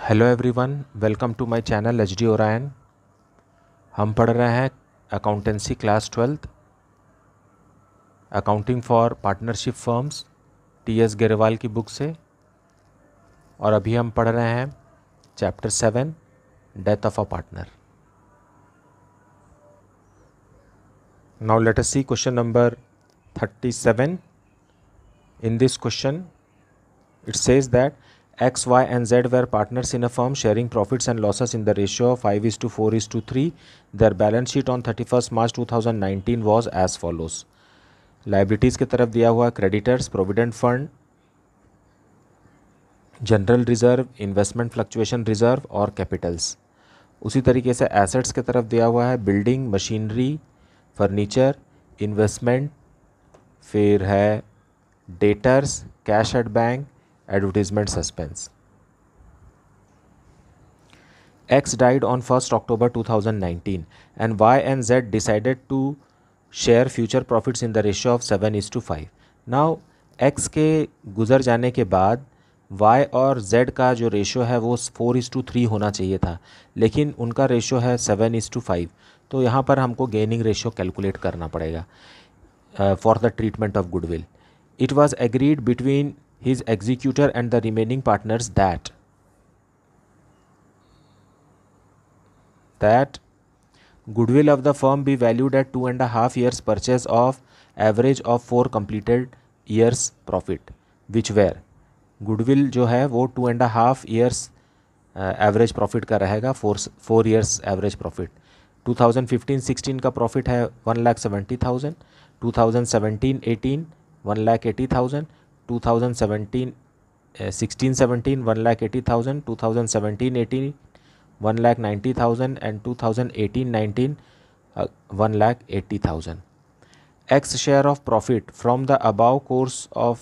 Hello everyone, welcome to my channel H D Orion. हम पढ़ रहे हैं accountancy class 12th, accounting for partnership firms, T S Grewal की book से। और अभी हम पढ़ रहे हैं chapter 7, death of a partner. Now let us see question number 37. In this question, it says that X, Y, and Z were partners in a firm sharing profits and losses in the ratio of 5:4:3. Their balance sheet on 31st March 2019 was as follows. Liabilities की तरफ दिया हुआ creditors, provident fund, general reserve, investment fluctuation reserve और Capitals. उसी तरीके से assets की तरफ दिया हुआ है बिल्डिंग, मशीनरी, फर्नीचर, इन्वेस्टमेंट, फिर है debtors, cash at bank, advertisement suspense. X died on 1st October 2019 and Y and Z decided to share future profits in the ratio of 7:5. Now X के गुज़र जाने के बाद Y और Z का जो रेशियो है वो 4:3 होना चाहिए था, लेकिन उनका रेशियो है 7:5। तो यहाँ पर हमको गेनिंग रेशियो कैलकुलेट करना पड़ेगा for the treatment of goodwill. It was agreed between his executor and the remaining partners that goodwill of the firm be valued at 2.5 years purchase of average of 4 completed years profit, which were goodwill जो है वो 2.5 years average profit का रहेगा, 4 years average profit. 2015-16 का profit है 1,70,000, 2017-18 1,80,000, 2016-17 1,80,000, 2017-18 1,90,000 and 2018-19 1,80,000. X share of profit from the above course of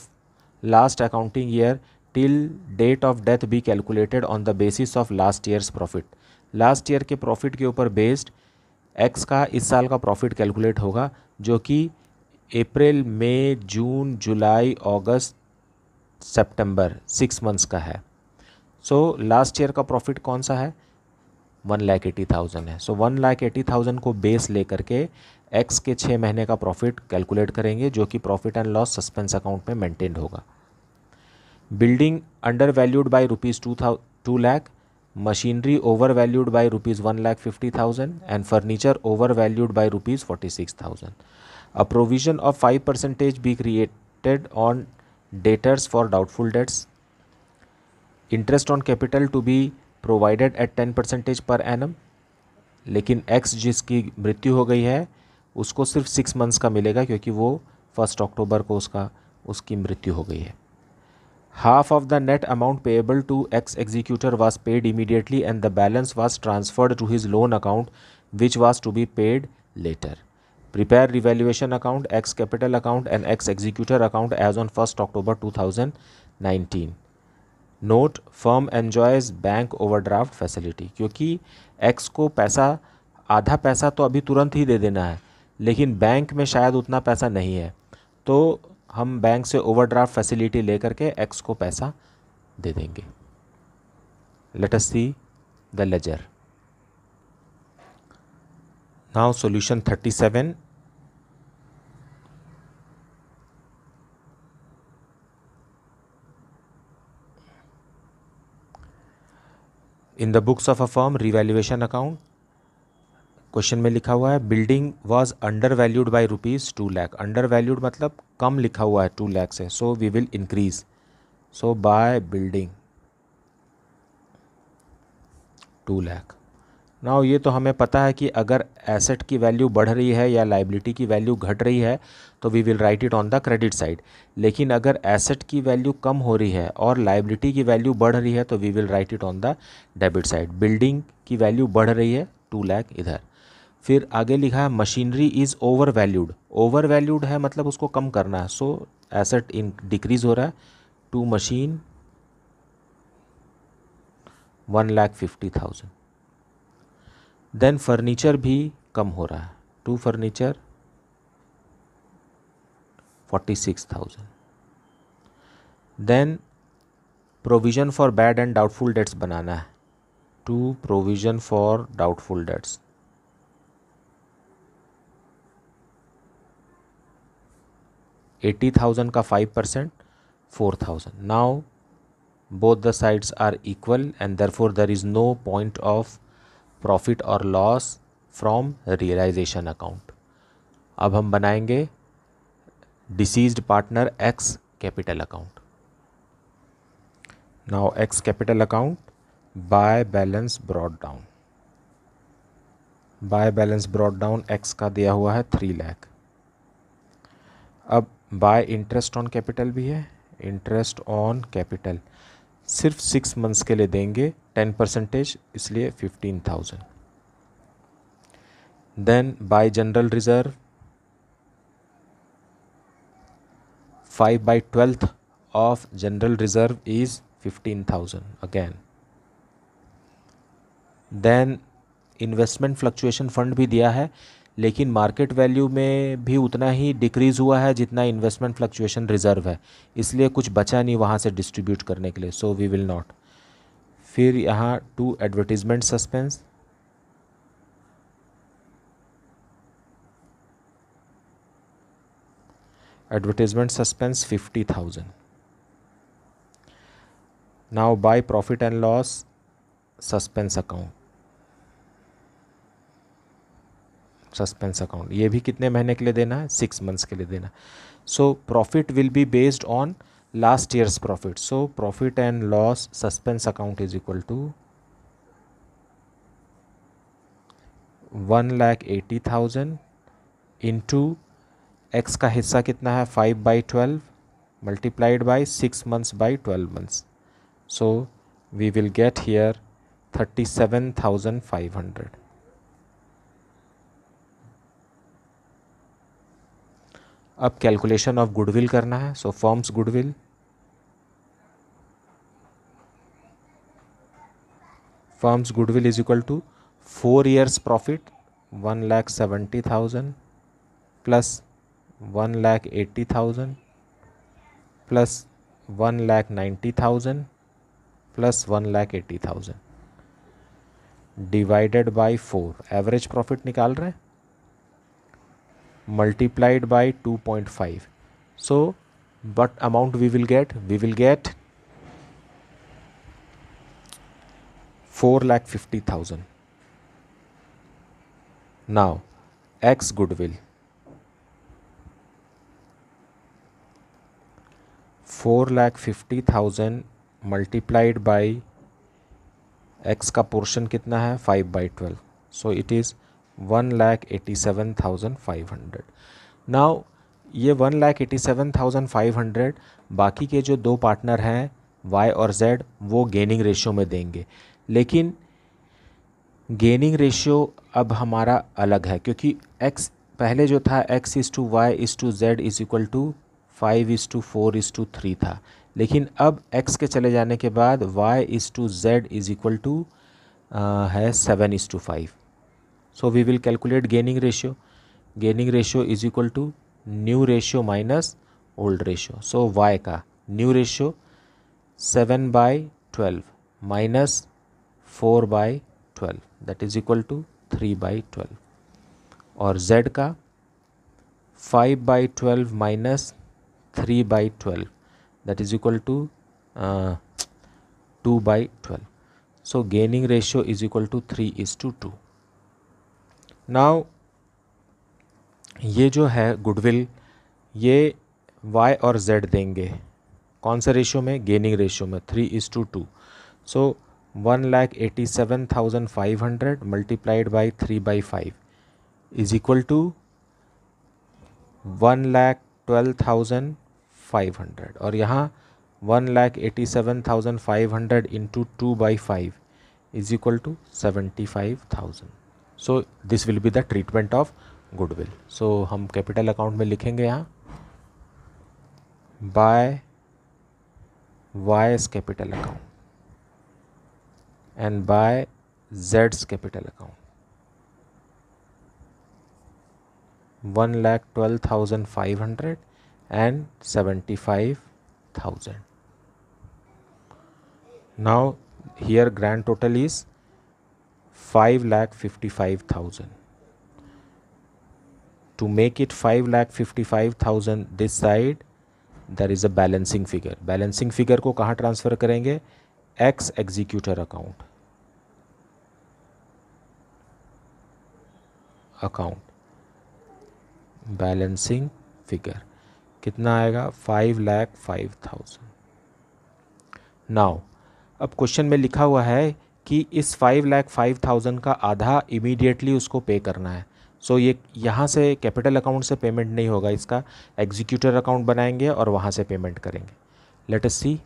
last accounting year till date of death be calculated on the basis of last year's profit. Last year के profit के ऊपर based X का इस साल का profit calculate होगा, जो कि अप्रैल, मई, जून, जुलाई, अगस्त, सितंबर 6 मंथ्स का है। सो लास्ट ईयर का प्रॉफिट कौन सा है? 1,80,000 है। सो 1,80,000 को बेस लेकर के X के 6 महीने का प्रॉफिट कैलकुलेट करेंगे, जो कि profit and loss suspense account में मेंटेन्ड होगा। Building under valued by ₹2 lakh, machinery over valued by ₹1,50,000 and furniture over valued by ₹46,000. A provision of 5% be created on debtors for doubtful debts. Interest on capital to be provided at 10% per annum. लेकिन X जिसकी मृत्यु हो गई है उसको सिर्फ 6 months का मिलेगा, क्योंकि वो 1 अक्टूबर को उसकी मृत्यु हो गई है। Half of the net amount payable to X executor was paid immediately and the balance was transferred to his loan account, which was to be paid later. Prepare revaluation account, X capital account and X executor account as on 1st October 2019. Note, firm enjoys bank overdraft facility. क्योंकि X को आधा पैसा तो अभी तुरंत ही दे देना है, लेकिन बैंक में शायद उतना पैसा नहीं है, तो हम बैंक से ओवरड्राफ्ट फैसिलिटी लेकर के X को पैसा दे देंगे। Let us see the ledger. Now solution 37. In the books of a firm revaluation account, question में लिखा हुआ है building was under valued by ₹2 lakh. Under valued मतलब कम लिखा हुआ है 2 लाख से, so we will increase. So by building 2 lakh. Now ये तो हमें पता है कि अगर एसेट की वैल्यू बढ़ रही है या लाइबिलिटी की वैल्यू घट रही है तो we will write it on the credit side. लेकिन अगर एसेट की वैल्यू कम हो रही है और लाइबिलिटी की वैल्यू बढ़ रही है तो we will write it on the debit side. Building की वैल्यू बढ़ रही है 2 लाख इधर। फिर आगे लिखा है machinery is over valued. Over valued है मतलब उसको कम करना है, सो एसेट डिक्रीज हो रहा है टू मशीन 1,50,000। देन फर्नीचर भी कम हो रहा है, to furniture 46,000। Then provision for bad and doubtful debts बनाना है, to provision for doubtful debts. $80,000 का 5%, 4,000. Now both the sides are equal and therefore there is no point of profit or loss from realization account. अब हम बनाएंगे deceased partner X capital account. Now X capital account, by balance brought down. By balance brought down X का दिया हुआ है 3 लाख. अब bye interest on capital भी है. इंटरेस्ट ऑन कैपिटल सिर्फ 6 मंथ्स के लिए देंगे 10%, इसलिए 15,000. Then by general reserve 5/12 of general reserve is 15,000 again. Then investment fluctuation fund भी दिया है, लेकिन मार्केट वैल्यू में भी उतना ही डिक्रीज़ हुआ है जितना इन्वेस्टमेंट फ्लक्चुएशन रिजर्व है, इसलिए कुछ बचा नहीं वहाँ से डिस्ट्रीब्यूट करने के लिए, सो वी विल नॉट. फिर यहाँ 2 advertisement suspense. Advertisement suspense 50,000. Now by profit and loss suspense account. Suspense account ये भी कितने महीने के लिए देना है? 6 मंथ्स के लिए देना. So profit will be based on last year's profit. So profit and loss suspense account is equal to 1,80,000 into X का हिस्सा कितना है 5/12 multiplied by 6 months by 12 months. So we will get here 37,500. अब calculation of goodwill करना है. So firm's goodwill, firm's goodwill is equal to 4 years profit 1,70,000 plus 1,80,000 plus 1,90,000 plus 1,80,000 divided by 4. Average profit निकाल रहे हैं, multiplied by 2.5. So what amount we will get? We will get 4,50,000. Now X goodwill 4,50,000 multiplied by X का portion कितना है 5/12. So it is 1,87,500. Now ये 1,87,500 बाकी के जो 2 पार्टनर हैं Y और Z वो गेनिंग रेशियो में देंगे, लेकिन गेनिंग रेशियो अब हमारा अलग है क्योंकि X पहले जो था X/Y/Z इज इक्वल टू 5/4/3 था, लेकिन अब X के चले जाने के बाद Y/Z इज इक्वल टू है 7/5. So we will calculate gaining ratio. Gaining ratio is equal to new ratio minus old ratio. So Y का new ratio 7/12 minus 4/12 that is equal to 3/12 और Z का 5/12 minus 3/12 that is equal to 2/12. So gaining ratio is equal to 3:2. Now ये जो है goodwill ये Y और Z देंगे कौन से रेशियो में? गेनिंग रेशियो में 3:2. So 1,87,500 multiplied by 3/5 is equal to 1,12,500 और यहाँ 1,87,500 into 2/5 is equal to 75,000. So this will be the treatment of goodwill. So हम कैपिटल अकाउंट में लिखेंगे यहाँ by Y's capital account and by जेड्स capital account 1,12,500 and 75,000. Now here grand total is 5,55,000. To make it 5,55,000 this side, there is a balancing figure. Balancing figure को कहाँ transfer करेंगे? X executor account balancing figure कितना आएगा? 5,05,000. Now अब question में लिखा हुआ है कि इस 5,05,000 का आधा इमीडिएटली उसको पे करना है. सो ये यहाँ से कैपिटल अकाउंट से पेमेंट नहीं होगा, इसका एग्जीक्यूटर अकाउंट बनाएंगे और वहाँ से पेमेंट करेंगे. Late us see.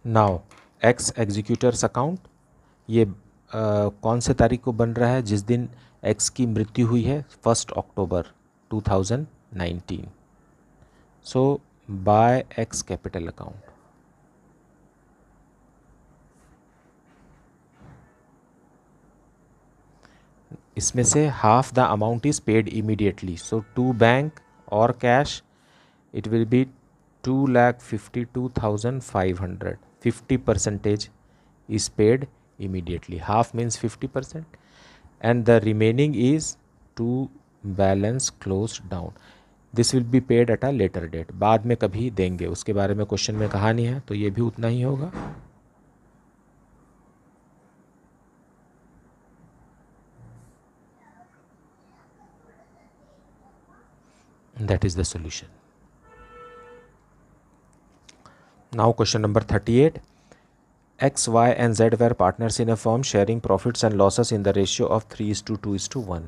Now x executors account ये कौन से तारीख को बन रहा है? जिस दिन एक्स की मृत्यु हुई है, 1 अक्टूबर 2019. So by X capital account. इसमें से half the amount is paid immediately. So to bank और cash it will be 2,52,500. 50% is paid immediately. Half means 50%, and the remaining is to balance closed down. This will be paid at a later date. बाद में कभी देंगे, उसके बारे में question में कहा नहीं है, तो ये भी उतना ही होगा. That is the solution. Now question number 38. X, Y and Z were partners in a firm sharing profits and losses in the ratio of 3:2:1.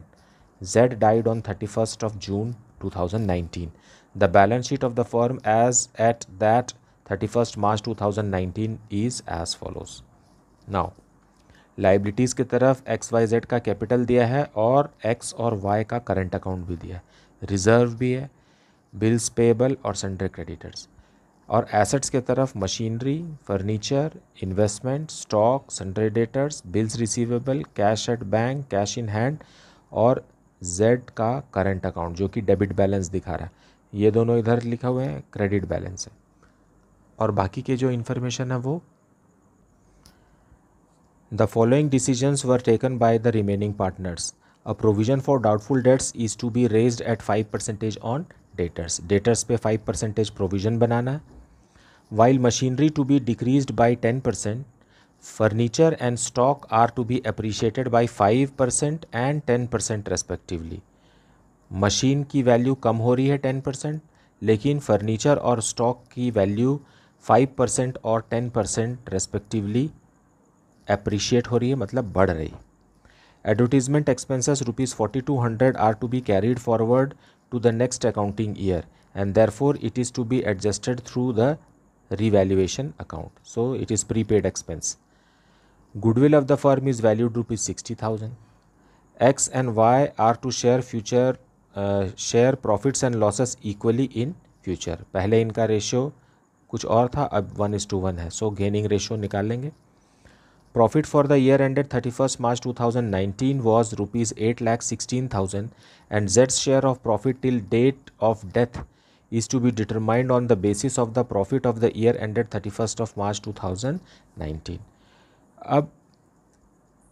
Z died on 31st of June 2019. The balance sheet of the firm as at that 31st March 2019 is as follows. Now liabilities की तरफ XYZ का capital दिया है और X और Y का current account भी दिया है, रिजर्व भी है, बिल्स पेएबल और सन्ड्री क्रेडिटर्स. और एसेट्स के तरफ machinery, furniture, investment, stock, sundry debtors, bills receivable, cash at bank, cash in hand और जेड का करंट अकाउंट जो कि डेबिट बैलेंस दिखा रहा है. ये दोनों इधर लिखा हुए हैं, क्रेडिट बैलेंस है. और बाकी के जो इन्फॉर्मेशन है वो the following decisions were taken by the remaining partners. A provision for doubtful debts is to be raised at 5% on debtors. Debtors पे 5% प्रोविजन बनाना है. While machinery to be decreased by 10%, furniture and stock are to be appreciated by 5% and 10% respectively. Machine की value कम हो रही है 10%, लेकिन furniture और stock की value 5% और 10% रेस्पेक्टिवली अप्रिशिएट हो रही है, मतलब बढ़ रही. Advertisement expenses ₹4,200 are to be carried forward to the next accounting year and therefore it is to be adjusted through the revaluation account. So it is prepaid expense. Goodwill of the firm is valued ₹60,000. X and Y are to share profits and losses equally in future. पहले इनका ratio कुछ और था, अब 1:1 है. सो gaining ratio निकाल लेंगे. Profit for the year ended 31st March 2019 was ₹8,16,000 and Z's share of profit till date of death is to be determined on the basis of the profit of the year ended 31st of March 2019. अब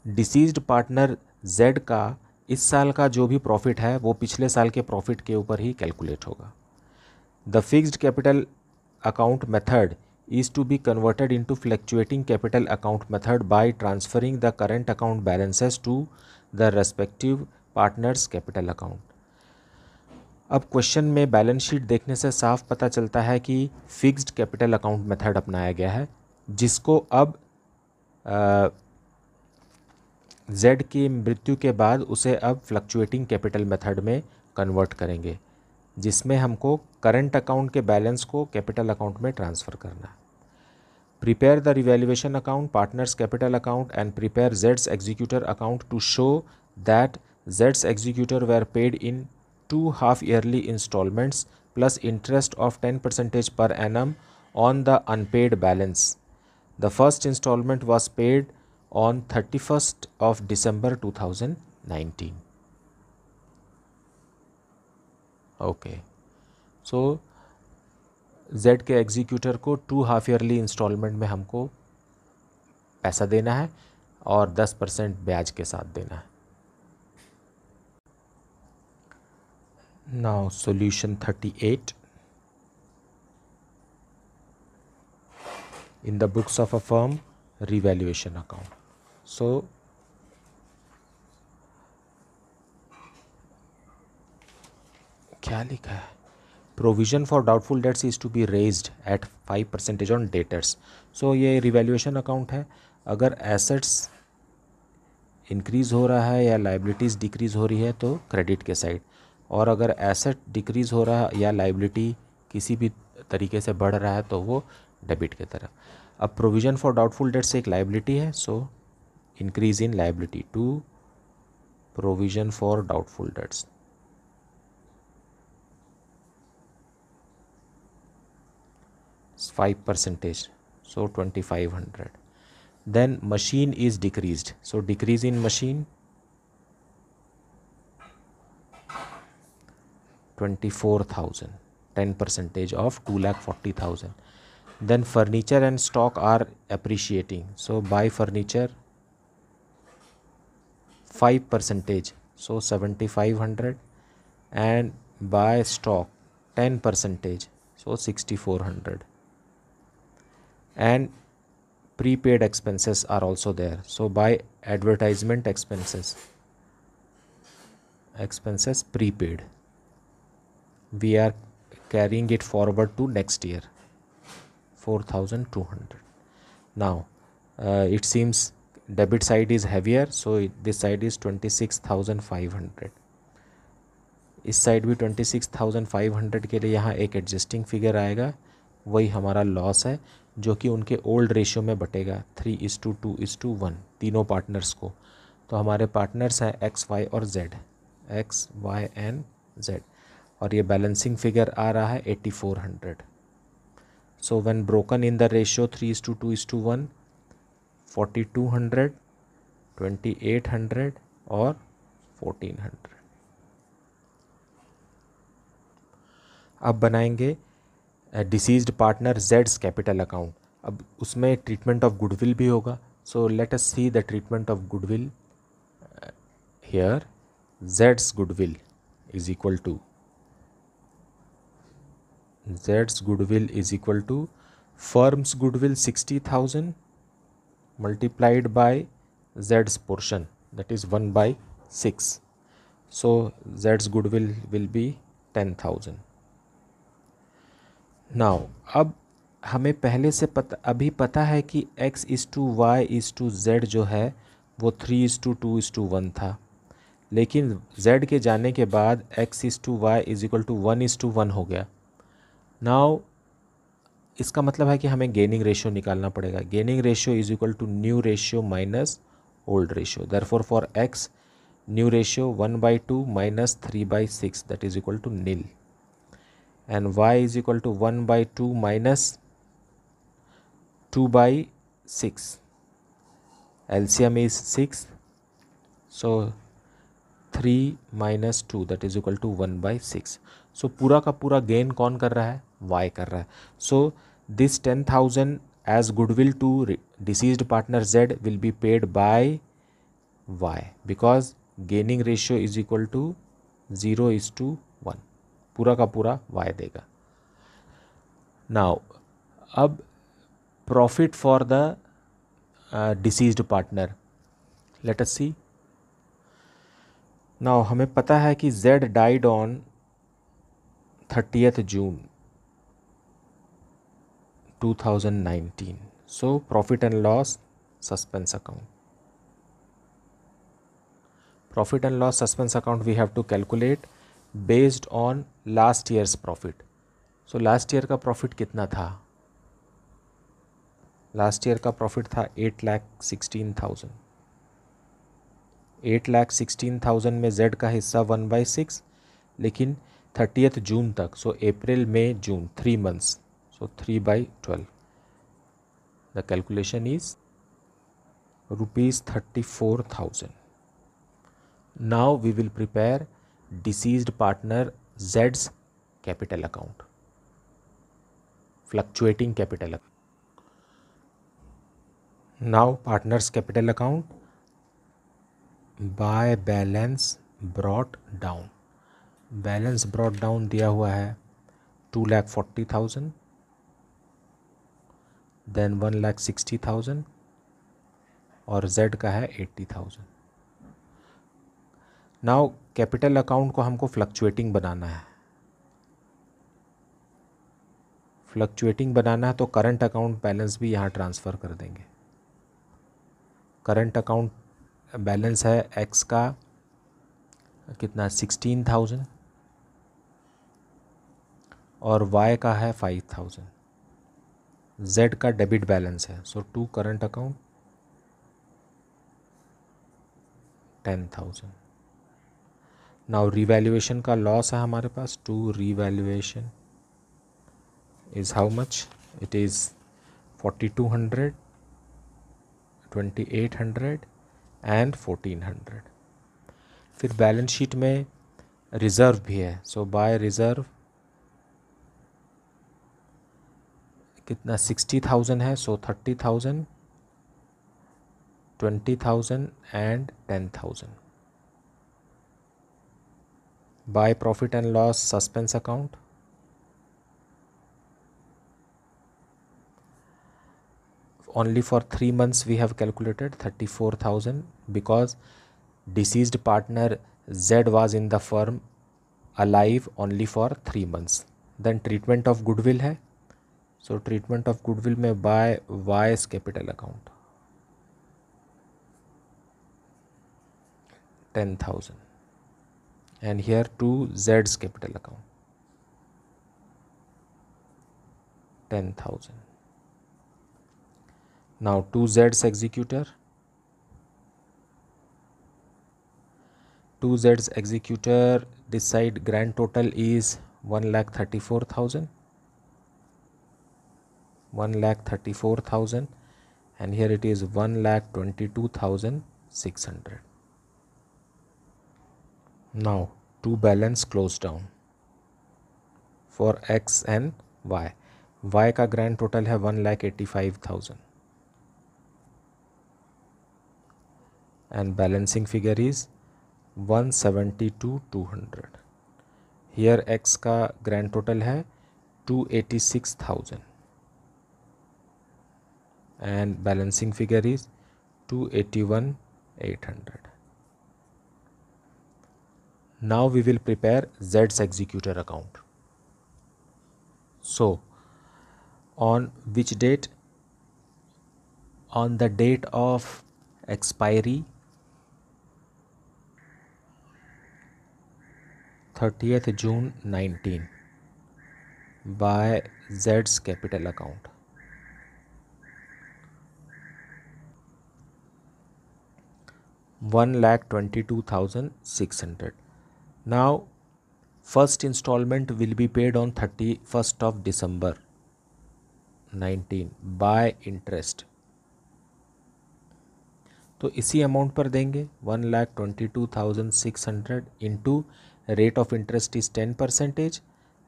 deceased partner Z का इस साल का जो भी profit है वो पिछले साल के प्रॉफिट के ऊपर ही कैलकुलेट होगा. The fixed capital account method is to be converted into fluctuating capital account method by transferring the current account balances to the respective partners capital account. अब क्वेश्चन में बैलेंस शीट देखने से साफ पता चलता है कि फिक्स्ड कैपिटल अकाउंट मेथड अपनाया गया है, जिसको अब Z की मृत्यु के बाद उसे अब फ्लक्चुएटिंग कैपिटल मेथड में कन्वर्ट करेंगे, जिसमें हमको करंट अकाउंट के बैलेंस को कैपिटल अकाउंट में ट्रांसफ़र करना है. Prepare the revaluation account, partners capital account and prepare Jades executor account to show that Jades executor were paid in 2 half yearly installments plus interest of 10% per annum on the unpaid balance. The first installment was paid on 31st of December 2019. Okay. So Z के executor को 2 half yearly instalment में हमको पैसा देना है और 10% ब्याज के साथ देना है। Now solution 38 in the books of a firm revaluation account. So क्या लिखा है, provision for doubtful debts is to be raised at 5% on debtors. So ये रिवैल्यूएशन अकाउंट है। अगर एसेट्स इंक्रीज़ हो रहा है या लाइबिलिटीज़ डिक्रीज़ हो रही है तो क्रेडिट के साइड, और अगर एसेट डिक्रीज़ हो रहा है या लाइबिलिटी किसी भी तरीके से बढ़ रहा है तो वो डेबिट की तरफ। अब प्रोविज़न फॉर डाउटफुल डेट्स एक लाइबिलिटी है, so increase in liability to provision for doubtful debts. It's 5%, so 2500. Then machine is decreased, so decrease in machine 24,000, 10% of 2,40,000. Then furniture and stock are appreciating, so buy furniture 5%, so 7,500, and buy stock 10%, so 6,400. And prepaid expenses are also there, so buy advertisement expenses prepaid, we are carrying it forward to next year, 4,200. Now it seems debit side is heavier, so this side is 26,500. इस side भी 26,500 के लिए यहाँ एक adjusting figure आएगा, वही हमारा loss है जो कि उनके ओल्ड रेशियो में बटेगा 3:2:1 तीनों पार्टनर्स को। तो हमारे पार्टनर्स हैं एक्स वाई और Z, X Y and Z, और ये बैलेंसिंग फिगर आ रहा है 8400। So when broken in the ratio 3:2:1 4200, 2800 और 1400। अब बनाएंगे डिसीज्ड पार्टनर जेड्स कैपिटल अकाउंट। अब उसमें ट्रीटमेंट ऑफ गुडविल भी होगा, so let us see the treatment of goodwill here. जेड्स goodwill is equal to firm's goodwill 60,000 multiplied by z's portion, that is 1/6, so z's goodwill will be 10,000. Now अब हमें पहले से अभी पता है कि x:y:z जो है वो 3:2:1 था, लेकिन z के जाने के बाद x:y=1:1 हो गया। नाउ इसका मतलब है कि हमें गेनिंग रेशियो निकालना पड़ेगा। Gaining ratio is equal to new ratio minus old ratio, therefore for x new ratio 1/2 minus 3/6 that is equal to nil, and y is equal to 1/2 minus 2/6. LCM is 6, so 3 minus 2 that is equal to 1/6. So पूरा का पूरा gain कौन कर रहा है, y कर रहा है। So this 10,000 as goodwill to deceased partner z will be paid by y because gaining ratio is equal to 0:1, पूरा का पूरा y देगा। नाउ अब profit for the deceased partner, let us see. Now हमें पता है कि z died on 30th June 2019, so profit and loss suspense account, profit and loss suspense account we have to calculate based on last year's profit. So last year का profit कितना था, last year का profit था 8,16,000। 8,16,000 में z का हिस्सा 1/6, लेकिन 30th जून तक, सो अप्रैल मई जून 3 months, so 3/12, the calculation is ₹34,000. Now we will prepare deceased partner z's capital account, fluctuating capital account. Now partners capital account, by balance brought down. Balance brought down दिया हुआ है 2,40,000, देन 1,60,000 और Z का है 80,000। Now capital account को हमको fluctuating बनाना है। Fluctuating बनाना है तो करंट अकाउंट बैलेंस भी यहाँ ट्रांसफ़र कर देंगे। करंट अकाउंट बैलेंस है X का कितना 16,000 और Y का है 5,000। Z का डेबिट बैलेंस है, so to current account 10,000। Now revaluation का लॉस है हमारे पास, to revaluation is how much? It is 4,200, 2,800 and 1,400। फिर बैलेंस शीट में रिज़र्व भी है, सो बाय रिज़र्व कितना 60,000 है, सो 30,000, 20,000 and 10,000। By profit and loss suspense account, only for 3 months we have calculated 34,000 because deceased partner Z was in the firm alive only for 3 months। then treatment of goodwill है, so treatment of goodwill में by Y's capital account 10,000 and here to Z's capital account 10,000। now to Z's executor, to Z's executor decide grand total is 1,34,000, 1,34,000 and here it is 1,22,600। now to balance close down for X and Y। Y का grand total है 1,85,000 and balancing figure is 172,200। here X का grand total है 286,000 and balancing figure is 281,800। now we will prepare Z's executor account। so on which date? on the date of expiry 30th June 19 by Z's capital account 1,22,600। now first installment will be paid on 31st of December 19 by interest, तो इसी amount पर देंगे 1,22,600 into rate of interest is 10%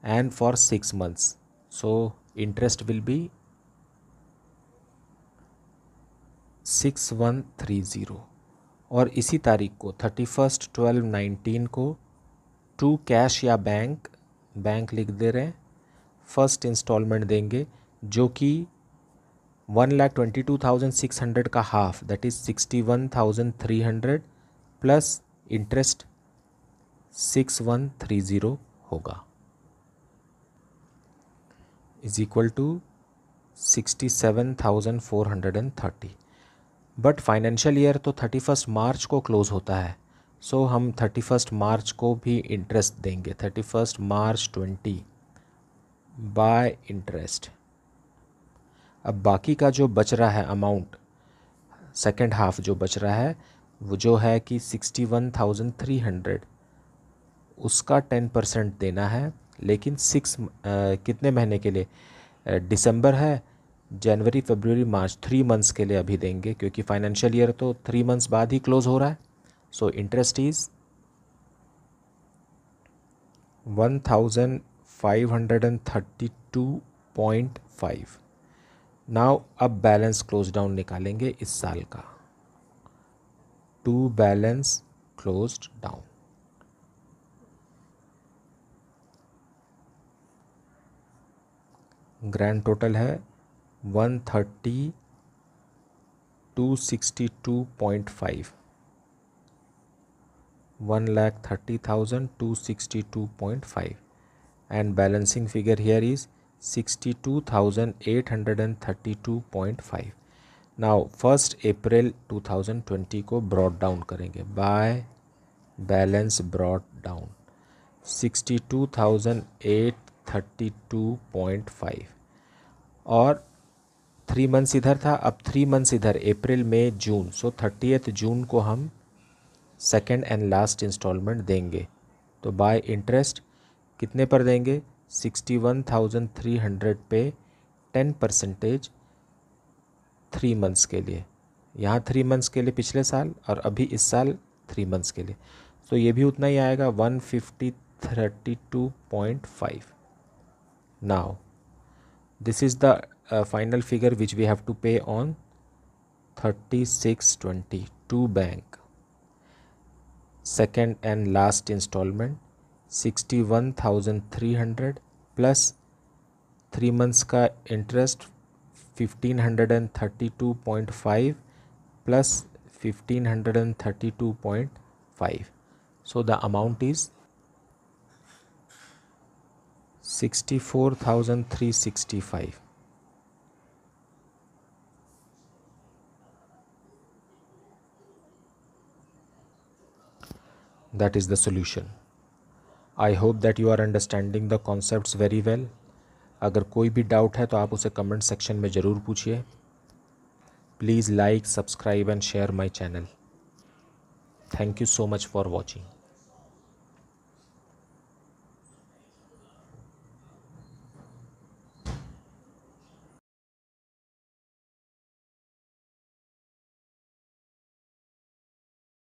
and for 6 months, so interest will be 6,130 और इसी तारीख को 31/12/19 को to cash या बैंक लिख दे रहे हैं, फर्स्ट इंस्टॉलमेंट देंगे जो कि 1,22,600 का half that is 61,300 plus interest 6,130 होगा is equal to 67,430। But financial year तो 31 मार्च को क्लोज होता है, सो हम 31 मार्च को भी इंटरेस्ट देंगे 31 मार्च 20 बाय इंटरेस्ट। अब बाकी का जो बच रहा है अमाउंट सेकेंड हाफ जो बच रहा है वो जो है कि 61,300 उसका 10% देना है, लेकिन कितने महीने के लिए? दिसंबर है, जनवरी फरवरी मार्च 3 months के लिए अभी देंगे क्योंकि फाइनेंशियल ईयर तो 3 months बाद ही क्लोज हो रहा है। So interest is 1,532.5। नाउ अब बैलेंस क्लोज डाउन निकालेंगे इस साल का to balance closed down. Grand total है 130,262.5, 1,30,262.5, and balancing figure here is 62,832.5. Now 1 अप्रैल 2020 को ब्रॉड डाउन करेंगे बाय बैलेंस ब्रॉड डाउन 62,832.5 और 3 मंथ्स इधर था, अब 3 मंथ्स इधर अप्रैल मई जून, सो 30 जून को हम सेकेंड एंड लास्ट इंस्टॉलमेंट देंगे। तो बाय इंटरेस्ट कितने पर देंगे 61,300 पे 10% 3 मंथ्स के लिए, यहाँ 3 मंथ्स के लिए पिछले साल और अभी इस साल 3 मंथ्स के लिए, तो ये भी उतना ही आएगा 150,32.5. Now this is the final figure which we have to pay on 36/20 to bank. Second and last instalment 61,300 plus 3 months का interest 1,532.5 plus 1,532.5. So the amount is 64,365. That is the solution. I hope that you are understanding the concepts very well. अगर कोई भी doubt है तो आप उसे comment section में ज़रूर पूछिए। Please like, subscribe and share my channel. Thank you so much for watching.